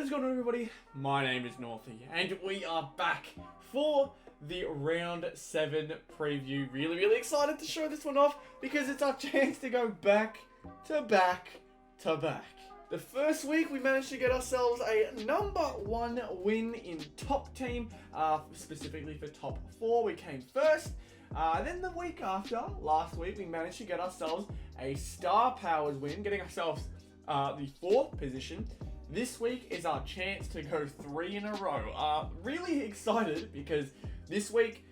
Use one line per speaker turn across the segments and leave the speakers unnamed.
What is going on, everybody? My name is Northy, and we are back for the Round 7 preview. Really excited to show this one off because it's our chance to go back to back to back. The first week, we managed to get ourselves a #1 win in top team, specifically for top 4. We came first. Then the week after, last week, we managed to get ourselves a Star Powers win, getting ourselves the 4th position. This week is our chance to go 3 in a row. Really excited because this week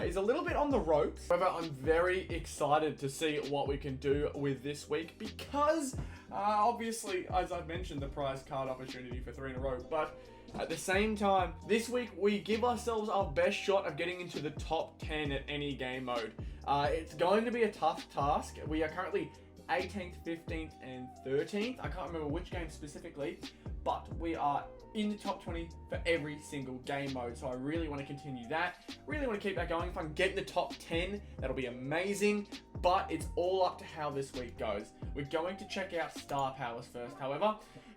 is a little bit on the ropes. However, I'm very excited to see what we can do with this week because obviously, as I've mentioned, the prize card opportunity for 3 in a row. But at the same time, this week we give ourselves our best shot of getting into the top 10 at any game mode. It's going to be a tough task. We are currently 18th, 15th, and 13th. I can't remember which game specifically, but we are in the top 20 for every single game mode. So I really want to continue that. Really want to keep that going. If I can get in the top 10, that'll be amazing. But it's all up to how this week goes. We're going to check out Star Powers first, however.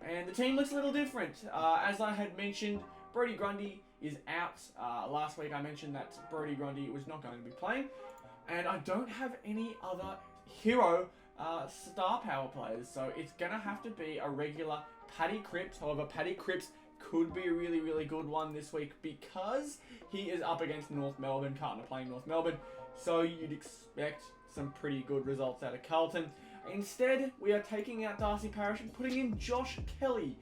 And the team looks a little different. As I had mentioned, Brody Grundy is out. Last week I mentioned that Brody Grundy was not going to be playing. And I don't have any other hero Star Power players, so it's gonna have to be a regular Paddy Cripps. However, Paddy Cripps could be a really good one this week because he is up against North Melbourne. Carlton are playing North Melbourne, so you'd expect some pretty good results out of Carlton. Instead, we are taking out Darcy Parish and putting in Josh Kelly.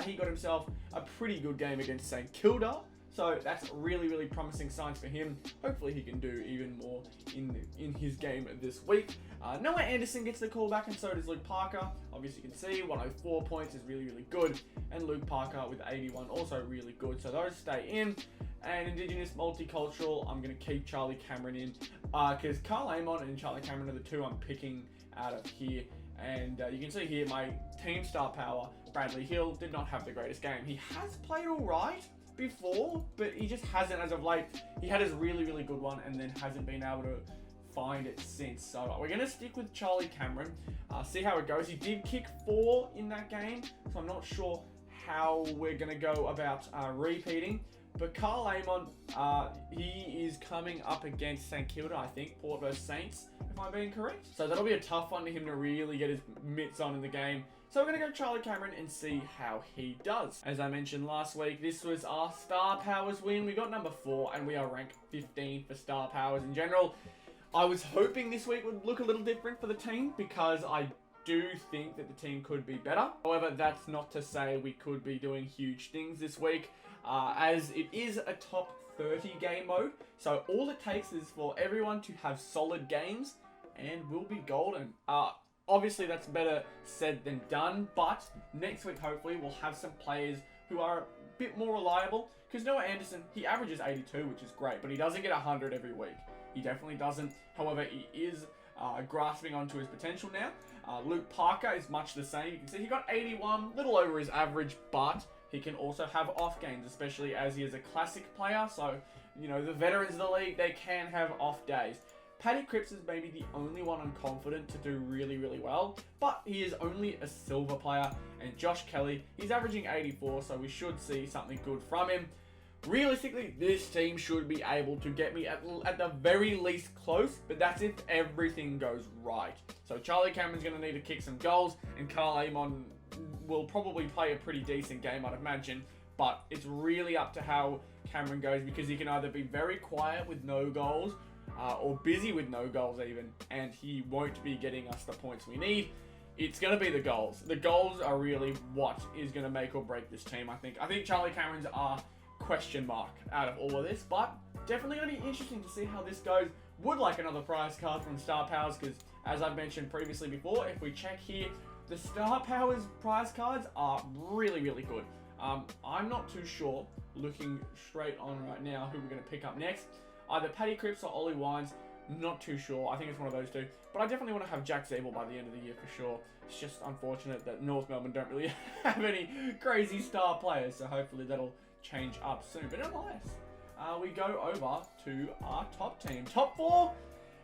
He got himself a pretty good game against St Kilda. So that's really promising signs for him. Hopefully he can do even more in his game this week. Noah Anderson gets the call back, and so does Luke Parker. Obviously you can see 104 points is really good. And Luke Parker with 81 also really good. So those stay in. And Indigenous Multicultural, I'm going to keep Charlie Cameron in. Because Carl Amon and Charlie Cameron are the two I'm picking out of here. And you can see here my team star power, Bradley Hill, did not have the greatest game. He has played alright before, but he just hasn't as of late. He had his really good one and then hasn't been able to find it since. So we're going to stick with Charlie Cameron, see how it goes. He did kick 4 in that game, so I'm not sure how we're going to go about repeating. But Carl Amon, he is coming up against St Kilda, I think, Port vs Saints, if I'm being correct. So that'll be a tough one for him to really get his mitts on in the game. So we're going to go Charlie Cameron and see how he does. As I mentioned last week, this was our Star Powers win. We got number 4 and we are ranked 15 for Star Powers in general. I was hoping this week would look a little different for the team because I do think that the team could be better. However, that's not to say we could be doing huge things this week, as it is a top 30 game mode. So all it takes is for everyone to have solid games and we'll be golden. Obviously, that's better said than done, but next week, hopefully, we'll have some players who are a bit more reliable, because Noah Anderson, he averages 82, which is great, but he doesn't get 100 every week. He definitely doesn't. However, he is grasping onto his potential now. Luke Parker is much the same. You can see he got 81, little over his average, but he can also have off games, especially as he is a classic player. So, you know, the veterans of the league, they can have off days. Paddy Cripps is maybe the only one I'm confident to do really well, but he is only a silver player. And Josh Kelly, he's averaging 84, so we should see something good from him. Realistically, this team should be able to get me at the very least close, but that's if everything goes right. So Charlie Cameron's going to need to kick some goals, and Carl Amon will probably play a pretty decent game, I'd imagine. But it's really up to how Cameron goes, because he can either be very quiet with no goals, or busy with no goals even, and he won't be getting us the points we need. It's going to be the goals. The goals are really what is going to make or break this team, I think. I think Charlie Cameron's are question mark out of all of this, but definitely going to be interesting to see how this goes. Would like another prize card from Star Powers, because as I've mentioned previously before, if we check here, the Star Powers prize cards are really good. I'm not too sure, looking straight on right now, who we're going to pick up next. Either Paddy Cripps or Ollie Wines, not too sure. I think it's one of those two. But I definitely want to have Jack Zabel by the end of the year for sure. It's just unfortunate that North Melbourne don't really have any crazy star players, so hopefully that'll change up soon. But nonetheless, we go over to our top team. Top 4,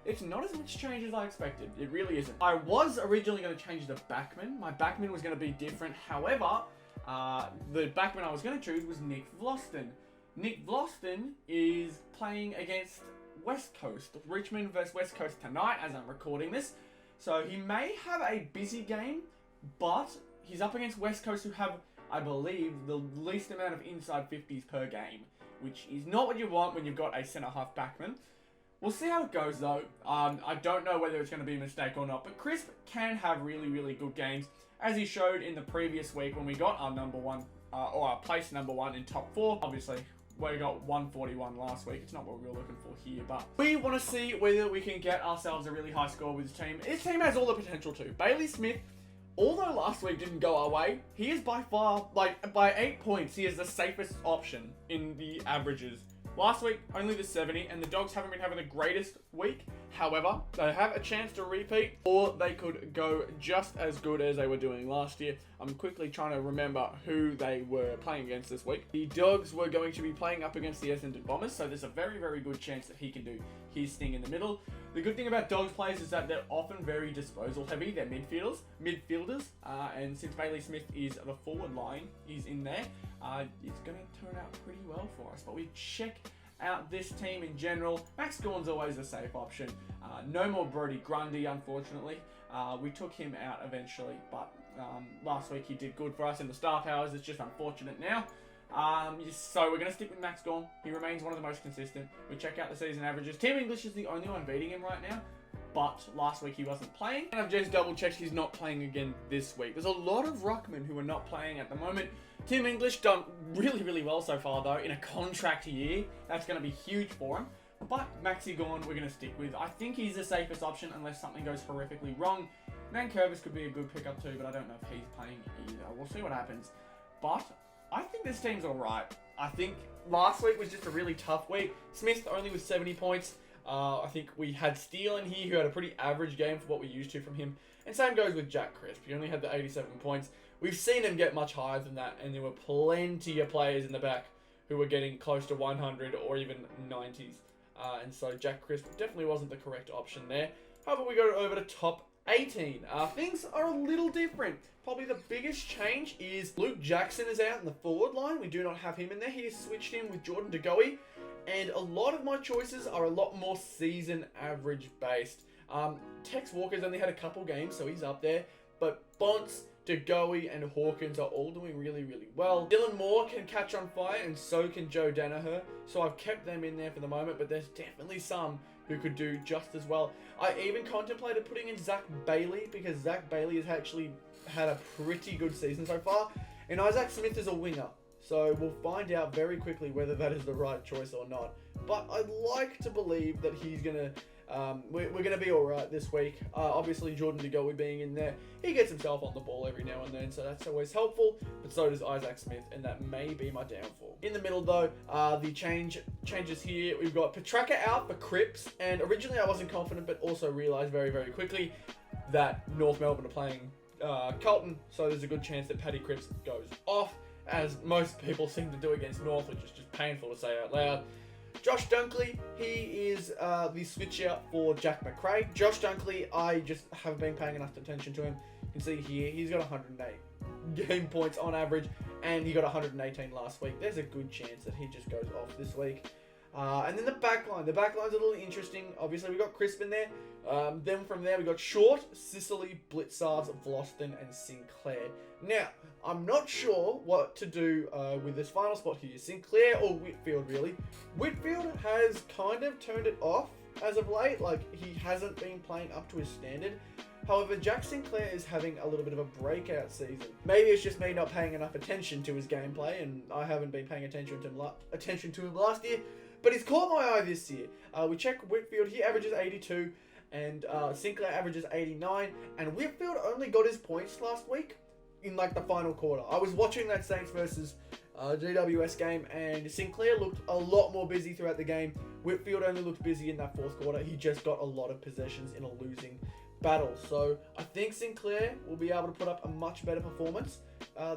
it's not as much change as I expected. It really isn't. I was originally going to change the backman. My backman was going to be different. However, The backman I was going to choose was Nick Vlosten. Nick Vlosten is playing against West Coast, Richmond versus West Coast tonight as I'm recording this. So he may have a busy game, but he's up against West Coast who have, I believe, the least amount of inside 50s per game, which is not what you want when you've got a centre-half backman. We'll see how it goes though. I don't know whether it's going to be a mistake or not, but Crisp can have really, really good games, as he showed in the previous week when we got our number one, or our place number one in top 4. Obviously, we got 141 last week. It's not what we were looking for here, but we want to see whether we can get ourselves a really high score with this team. This team has all the potential to. Bailey Smith, although last week didn't go our way, he is by far, like, by 8 points, he is the safest option in the averages. Last week, only the 70, and the Dogs haven't been having the greatest week. However, they have a chance to repeat, or they could go just as good as they were doing last year. I'm quickly trying to remember who they were playing against this week. The Dogs were going to be playing up against the Essendon Bombers, so there's a very, very good chance that he can do his thing in the middle. The good thing about Dogs players is that they're often very disposal heavy. They're midfielders, and since Bailey Smith is the forward line, he's in there, it's going to turn out pretty well for us. But we check out this team in general. Max Gawn's always a safe option. No more Brodie Grundy, unfortunately. We took him out eventually, but last week he did good for us in the star powers. It's just unfortunate now. So we're going to stick with Max Gawn. He remains one of the most consistent. We check out the season averages. Team English is the only one beating him right now, but last week he wasn't playing. And I've just double checked he's not playing again this week. There's a lot of ruckmen who are not playing at the moment. Team English done really, really well so far though. In a contract year, that's going to be huge for him. But Maxi Gawn, we're going to stick with. I think he's the safest option unless something goes horrifically wrong. Nankervis could be a good pickup too, but I don't know if he's playing either. We'll see what happens. But I think this team's alright. I think last week was just a really tough week. Smith only with 70 points. I think we had Steele in here who had a pretty average game for what we're used to from him. And same goes with Jack Crisp. He only had the 87 points. We've seen him get much higher than that, and there were plenty of players in the back who were getting close to 100 or even 90s. And so Jack Crisp definitely wasn't the correct option there. However, we go over to top 18. Things are a little different. Probably the biggest change is Luke Jackson is out in the forward line. We do not have him in there. He is switched in with Jordan De Goey. And a lot of my choices are a lot more season average based. Tex Walker's only had a couple games, so he's up there. But Bonts, De Goey, and Hawkins are all doing really, really well. Dylan Moore can catch on fire, and so can Joe Danaher. So I've kept them in there for the moment, but there's definitely some who could do just as well. I even contemplated putting in Zach Bailey, because Zach Bailey has actually had a pretty good season so far. And Isaac Smith is a winger. So we'll find out very quickly whether that is the right choice or not. But I'd like to believe that he's going to... we're going to be alright this week. Obviously, Jordan De Goey being in there, he gets himself on the ball every now and then, so that's always helpful. But so does Isaac Smith, and that may be my downfall. In the middle, though, the changes here. We've got Petraka out for Cripps, and originally I wasn't confident, but also realised very, very quickly that North Melbourne are playing Carlton, so there's a good chance that Paddy Cripps goes off, as most people seem to do against North, which is just painful to say out loud. Josh Dunkley, he is the switch out for Jack McRae. Josh Dunkley, I just haven't been paying enough attention to him. You can see here, he's got 108 game points on average, and he got 118 last week. There's a good chance that he just goes off this week. And then the backline. The backline's a little interesting. Obviously, we got Crisp in there. Then from there, we got Short, Sicily, Blitzarves, Vlosten, and Sinclair. Now, I'm not sure what to do with this final spot here. Sinclair or Whitfield, really. Whitfield has kind of turned it off as of late. Like, he hasn't been playing up to his standard. However, Jack Sinclair is having a little bit of a breakout season. Maybe it's just me not paying enough attention to his gameplay, and I haven't been paying attention to him last year. But he's caught my eye this year. We check Whitfield. He averages 82, and Sinclair averages 89. And Whitfield only got his points last week in like the final quarter. I was watching that Saints versus GWS game, and Sinclair looked a lot more busy throughout the game. Whitfield only looked busy in that fourth quarter. He just got a lot of possessions in a losing battle. So I think Sinclair will be able to put up a much better performance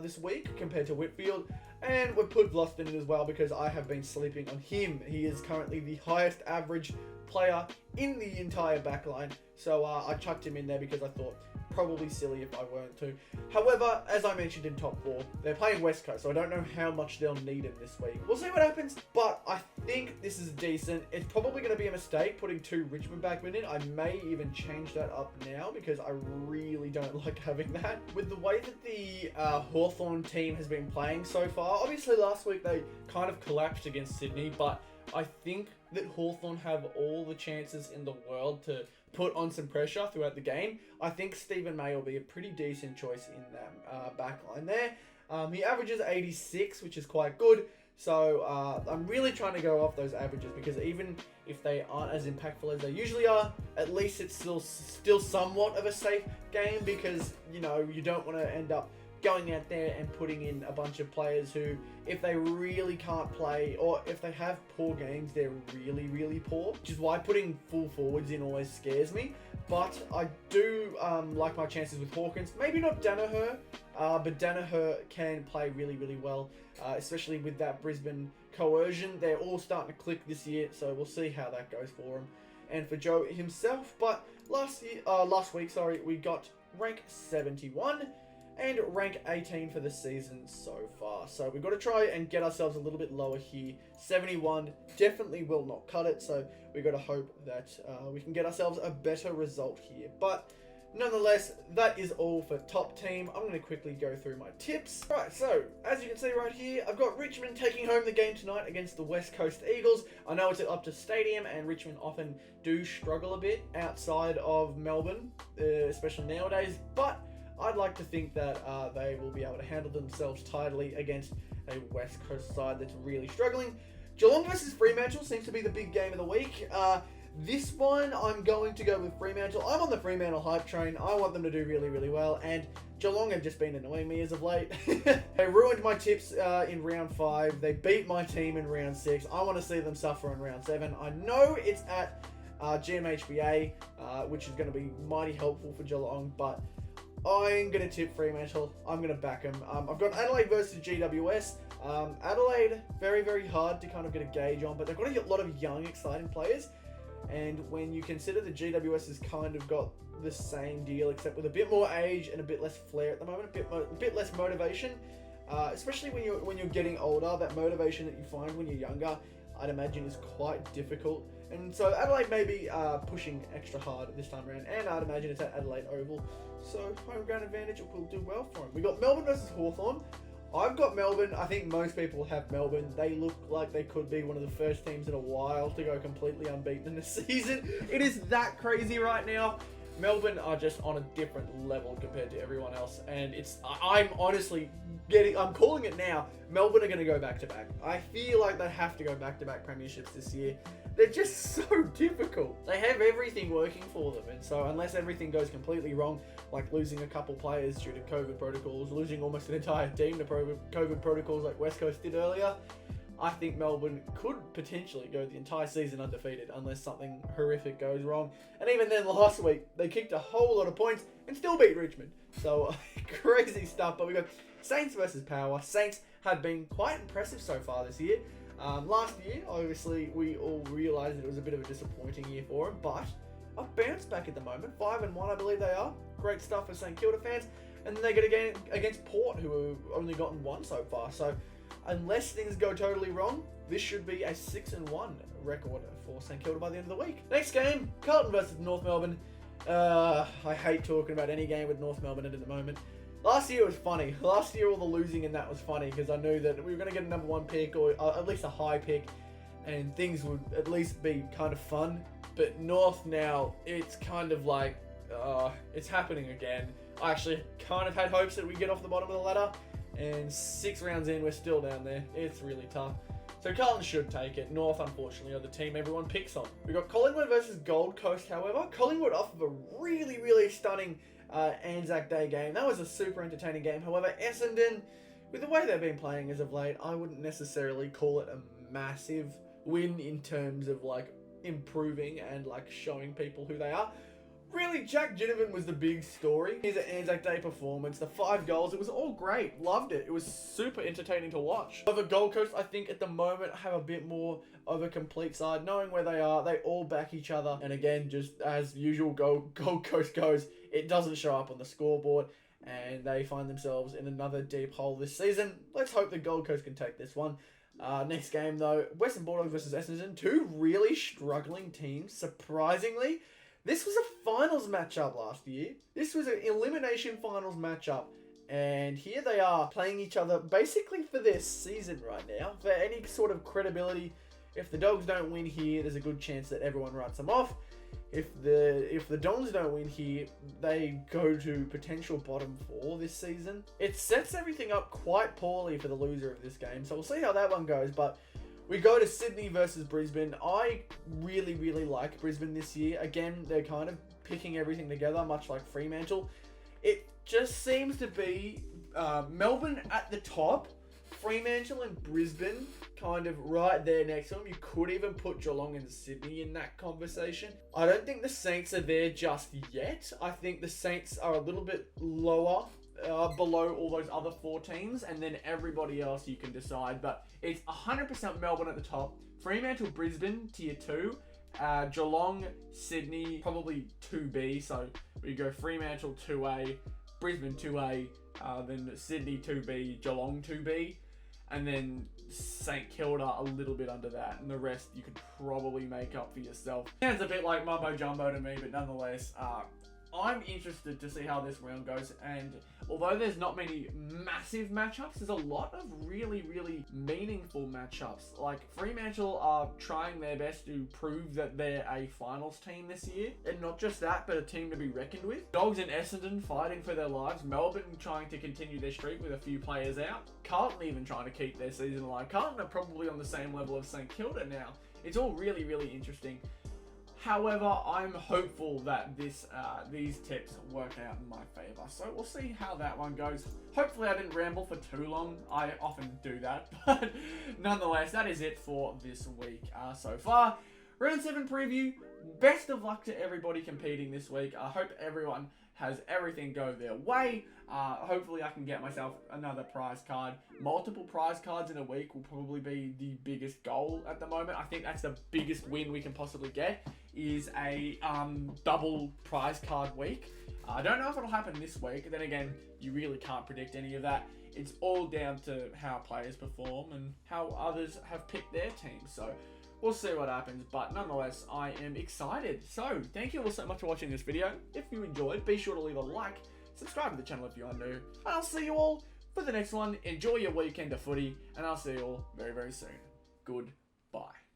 this week compared to Whitfield. And we've put Vlosten in as well because I have been sleeping on him. He is currently the highest average player in the entire backline. So I chucked him in there because I thought probably silly if I weren't to. However, as I mentioned in top 4, they're playing West Coast, so I don't know how much they'll need him this week. We'll see what happens, but I think this is decent. It's probably going to be a mistake putting 2 Richmond backmen in. I may even change that up now because I really don't like having that. With the way that the Hawthorn team has been playing so far, obviously last week they kind of collapsed against Sydney, but I think that Hawthorn have all the chances in the world to put on some pressure throughout the game. I think Stephen May will be a pretty decent choice in that back line there. He averages 86, which is quite good. So I'm really trying to go off those averages because even if they aren't as impactful as they usually are, at least it's still somewhat of a safe game because, you know, you don't want to end up going out there and putting in a bunch of players who, if they really can't play or if they have poor games, they're really, really poor. Which is why putting full forwards in always scares me. But I do like my chances with Hawkins. Maybe not Danaher, but Danaher can play really, really well, especially with that Brisbane coercion. They're all starting to click this year, so we'll see how that goes for him and for Joe himself. But last week, we got rank 71. And rank 18 for the season so far. So we've got to try and get ourselves a little bit lower here. 71 definitely will not cut it. So we've got to hope that we can get ourselves a better result here. But nonetheless, that is all for top team. I'm going to quickly go through my tips. Right, so as you can see right here, I've got Richmond taking home the game tonight against the West Coast Eagles. I know it's at Optus Stadium and Richmond often do struggle a bit outside of Melbourne, especially nowadays. But I'd like to think that they will be able to handle themselves tidily against a West Coast side that's really struggling. Geelong versus Fremantle seems to be the big game of the week. This one, I'm going to go with Fremantle. I'm on the Fremantle hype train. I want them to do really, really well. And Geelong have just been annoying me as of late. They ruined my tips in round 5. They beat my team in round 6. I want to see them suffer in round 7. I know it's at GMHBA, which is going to be mighty helpful for Geelong, but I'm going to tip Fremantle. I'm going to back them. I've got Adelaide versus GWS. Adelaide, very, very hard to kind of get a gauge on, but they've got a lot of young, exciting players. And when you consider the GWS has kind of got the same deal, except with a bit more age and a bit less flair at the moment, a bit less motivation, especially when you're getting older, that motivation that you find when you're younger, I'd imagine is quite difficult. And so Adelaide may be pushing extra hard this time around, and I'd imagine it's at Adelaide Oval. So home ground advantage will do well for them. We got Melbourne versus Hawthorn. I've got Melbourne. I think most people have Melbourne. They look like they could be one of the first teams in a while to go completely unbeaten in the season. It is that crazy right now. Melbourne are just on a different level compared to everyone else, and I'm honestly I'm calling it now. Melbourne are going to go back-to-back. I feel like they have to go back-to-back premierships this year. They're just so difficult. They have everything working for them, and so unless everything goes completely wrong, like losing a couple players due to COVID protocols, losing almost an entire team to COVID protocols like West Coast did earlier, I think Melbourne could potentially go the entire season undefeated unless something horrific goes wrong. And even then, last week, they kicked a whole lot of points and still beat Richmond. So, crazy stuff. But we got Saints versus Power. Saints have been quite impressive so far this year. Last year, obviously, we all realised that it was a bit of a disappointing year for them, but a bounce back at the moment. 5-1, I believe they are. Great stuff for St Kilda fans. And then they get a game against Port, who have only gotten 1 so far. So, unless things go totally wrong, this should be a 6-1 record for St Kilda by the end of the week. Next game, Carlton versus North Melbourne. I hate talking about any game with North Melbourne at the moment. Last year was funny. Last year all the losing in that was funny because I knew that we were going to get a number 1 pick or at least a high pick and things would at least be kind of fun. But North now, it's kind of like, it's happening again. I actually kind of had hopes that we'd get off the bottom of the ladder. And 6 rounds in, we're still down there. It's really tough. So Carlton should take it. North, unfortunately, are the team everyone picks on. We got Collingwood versus Gold Coast, however. Collingwood off of a really, really stunning Anzac Day game. That was a super entertaining game. However, Essendon, with the way they've been playing as of late, I wouldn't necessarily call it a massive win in terms of like improving and like showing people who they are. Really, Jack Ginnivan was the big story. His Anzac Day performance, the 5 goals, it was all great. Loved it. It was super entertaining to watch. However, Gold Coast, I think at the moment have a bit more of a complete side. Knowing where they are, they all back each other. And again, just as usual, Gold Coast goes. it doesn't show up on the scoreboard, and they find themselves in another deep hole this season. Let's hope the Gold Coast can take this one. Next game, though, Western Bulldogs versus Essendon. Two really struggling teams, surprisingly. This was a finals matchup last year. This was an elimination finals matchup. And here they are playing each other basically for their season right now. For any sort of credibility, if the Dogs don't win here, there's a good chance that everyone writes them off. If the Dons don't win here, they go to potential bottom 4 this season. It sets everything up quite poorly for the loser of this game. So we'll see how that one goes. But we go to Sydney versus Brisbane. I really, really like Brisbane this year. Again, they're kind of picking everything together, much like Fremantle. It just seems to be Melbourne at the top, Fremantle and Brisbane kind of right there next to them. You could even put Geelong and Sydney in that conversation. I don't think the Saints are there just yet. I think the Saints are a little bit lower, below all those other 4 teams, and then everybody else you can decide. But it's 100% Melbourne at the top, Fremantle, Brisbane, tier 2, Geelong, Sydney, probably 2B, so we go Fremantle 2A, Brisbane 2A, then Sydney 2B, Geelong 2B, and then St Kilda a little bit under that, and the rest you could probably make up for yourself. Sounds a bit like mumbo jumbo to me, but nonetheless, I'm interested to see how this round goes, and although there's not many massive matchups, there's a lot of really, really meaningful matchups. Like, Fremantle are trying their best to prove that they're a finals team this year, and not just that, but a team to be reckoned with. Dogs and Essendon fighting for their lives, Melbourne trying to continue their streak with a few players out, Carlton even trying to keep their season alive. Carlton are probably on the same level of St Kilda now. It's all really, really interesting. However, I'm hopeful that these tips work out in my favour. So we'll see how that one goes. Hopefully I didn't ramble for too long. I often do that. But nonetheless, that is it for this week so far. Round 7 preview. Best of luck to everybody competing this week. I hope everyone has everything go their way. Hopefully I can get myself another prize card. Multiple prize cards in a week will probably be the biggest goal at the moment. I think that's the biggest win we can possibly get, is a double prize card week. I don't know if it'll happen this week. Then again, you really can't predict any of that. It's all down to how players perform and how others have picked their team. So we'll see what happens, but nonetheless, I am excited. So, thank you all so much for watching this video. If you enjoyed, be sure to leave a like, subscribe to the channel if you are new, and I'll see you all for the next one. Enjoy your weekend of footy, and I'll see you all very, very soon. Goodbye.